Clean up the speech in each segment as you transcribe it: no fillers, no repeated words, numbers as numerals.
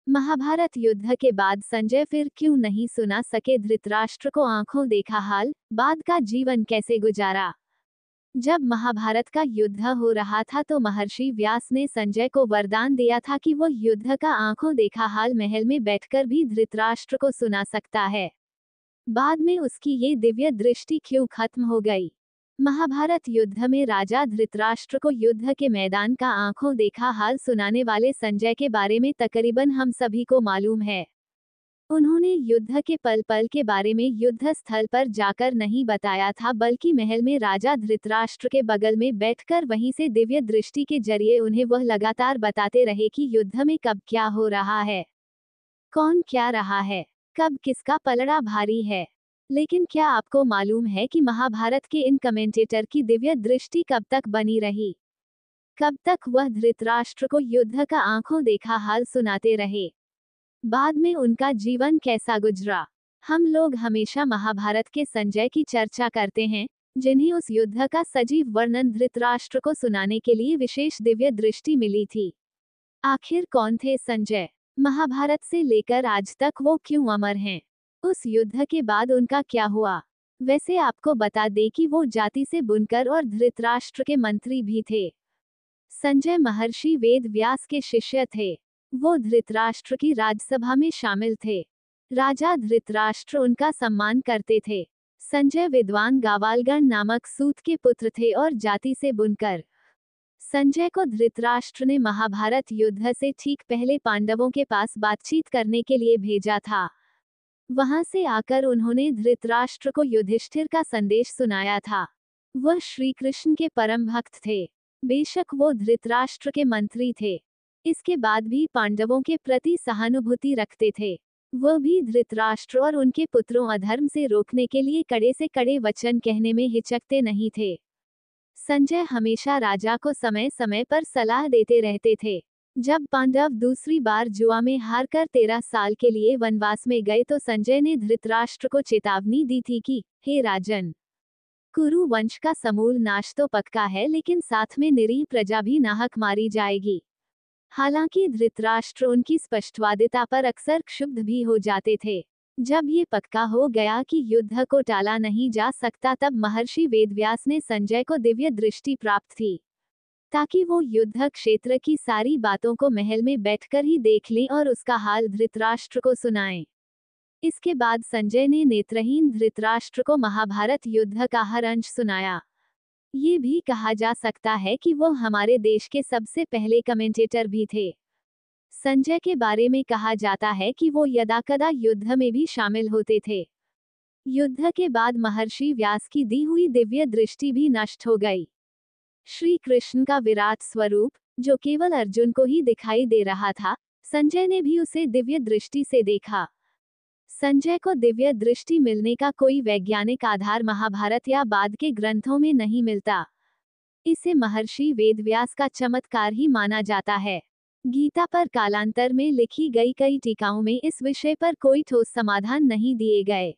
महाभारत युद्ध के बाद संजय फिर क्यों नहीं सुना सके धृतराष्ट्र को आंखों देखा हाल, बाद का जीवन कैसे गुजारा। जब महाभारत का युद्ध हो रहा था तो महर्षि व्यास ने संजय को वरदान दिया था कि वो युद्ध का आंखों देखा हाल महल में बैठकर भी धृतराष्ट्र को सुना सकता है। बाद में उसकी ये दिव्य दृष्टि क्यों खत्म हो गई। महाभारत युद्ध में राजा धृतराष्ट्र को युद्ध के मैदान का आंखों देखा हाल सुनाने वाले संजय के बारे में तकरीबन हम सभी को मालूम है। उन्होंने युद्ध के पल पल के बारे में युद्ध स्थल पर जाकर नहीं बताया था, बल्कि महल में राजा धृतराष्ट्र के बगल में बैठकर वहीं से दिव्य दृष्टि के जरिए उन्हें वह लगातार बताते रहे कि युद्ध में कब क्या हो रहा है, कौन क्या रहा है, कब किसका पलड़ा भारी है। लेकिन क्या आपको मालूम है कि महाभारत के इन कमेंटेटर की दिव्य दृष्टि कब तक बनी रही? कब तक वह धृतराष्ट्र को युद्ध का आंखों देखा हाल सुनाते रहे? बाद में उनका जीवन कैसा गुजरा? हम लोग हमेशा महाभारत के संजय की चर्चा करते हैं, जिन्हें उस युद्ध का सजीव वर्णन धृतराष्ट्र को सुनाने के लिए विशेष दिव्य दृष्टि मिली थी। आखिर कौन थे संजय? महाभारत से लेकर आज तक वो क्यों अमर हैं? उस युद्ध के बाद उनका क्या हुआ? वैसे आपको बता दें कि वो जाति से बुनकर और धृतराष्ट्र के मंत्री भी थे। संजय महर्षि वेद व्यास के शिष्य थे। वो धृतराष्ट्र की राजसभा में शामिल थे। राजा धृतराष्ट्र उनका सम्मान करते थे। संजय विद्वान गावालगण नामक सूत के पुत्र थे और जाति से बुनकर। संजय को धृतराष्ट्र ने महाभारत युद्ध से ठीक पहले पांडवों के पास बातचीत करने के लिए भेजा था। वहां से आकर उन्होंने धृतराष्ट्र को युधिष्ठिर का संदेश सुनाया था। वह श्री कृष्ण के परम भक्त थे। बेशक वो धृतराष्ट्र के मंत्री थे, इसके बाद भी पांडवों के प्रति सहानुभूति रखते थे। वह भी धृतराष्ट्र और उनके पुत्रों अधर्म से रोकने के लिए कड़े से कड़े वचन कहने में हिचकते नहीं थे। संजय हमेशा राजा को समय समय पर सलाह देते रहते थे। जब पांडव दूसरी बार जुआ में हारकर 13 साल के लिए वनवास में गए तो संजय ने धृतराष्ट्र को चेतावनी दी थी कि हे राजन, कुरु वंश का समूल नाश तो पक्का है, लेकिन साथ में निरीह प्रजा भी नाहक मारी जाएगी। हालांकि धृतराष्ट्र उनकी स्पष्टवादिता पर अक्सर क्षुब्ध भी हो जाते थे। जब ये पक्का हो गया कि युद्ध को टाला नहीं जा सकता, तब महर्षि वेदव्यास ने संजय को दिव्य दृष्टि प्राप्त थी, ताकि वो युद्ध क्षेत्र की सारी बातों को महल में बैठकर ही देख लें और उसका हाल धृतराष्ट्र को सुनाएं। इसके बाद संजय ने नेत्रहीन धृतराष्ट्र को महाभारत युद्ध का हर अंश सुनाया। ये भी कहा जा सकता है कि वो हमारे देश के सबसे पहले कमेंटेटर भी थे। संजय के बारे में कहा जाता है कि वो यदाकदा युद्ध में भी शामिल होते थे। युद्ध के बाद महर्षि व्यास की दी हुई दिव्य दृष्टि भी नष्ट हो गई। श्री कृष्ण का विराट स्वरूप, जो केवल अर्जुन को ही दिखाई दे रहा था, संजय ने भी उसे दिव्य दृष्टि से देखा। संजय को दिव्य दृष्टि मिलने का कोई वैज्ञानिक आधार महाभारत या बाद के ग्रंथों में नहीं मिलता। इसे महर्षि वेदव्यास का चमत्कार ही माना जाता है। गीता पर कालांतर में लिखी गई कई टीकाओं में इस विषय पर कोई ठोस समाधान नहीं दिए गए।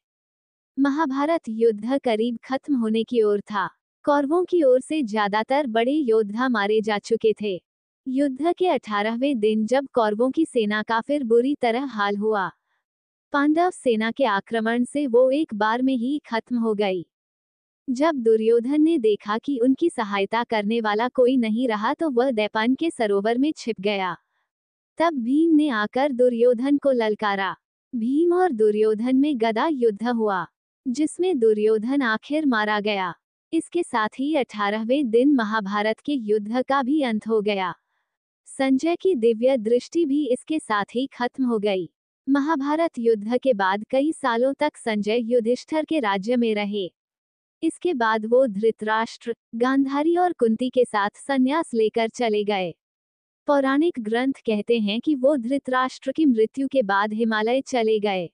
महाभारत युद्ध करीब खत्म होने की ओर था। कौरवों की ओर से ज्यादातर बड़े योद्धा मारे जा चुके थे। युद्ध के 18वें दिन जब कौरवों की सेना का फिर बुरी तरह हाल हुआ, पांडव सेना के आक्रमण से वो एक बार में ही खत्म हो गई। जब दुर्योधन ने देखा कि उनकी सहायता करने वाला कोई नहीं रहा तो वह दैपान के सरोवर में छिप गया। तब भीम ने आकर दुर्योधन को ललकारा। भीम और दुर्योधन में गदा युद्ध हुआ, जिसमें दुर्योधन आखिर मारा गया। इसके साथ ही 18वें दिन महाभारत के युद्ध का भी अंत हो गया। संजय की दिव्य दृष्टि भी इसके साथ ही खत्म हो गई। महाभारत युद्ध के बाद कई सालों तक संजय युधिष्ठिर के राज्य में रहे। इसके बाद वो धृतराष्ट्र, गांधारी और कुंती के साथ संन्यास लेकर चले गए। पौराणिक ग्रंथ कहते हैं कि वो धृतराष्ट्र की मृत्यु के बाद हिमालय चले गए।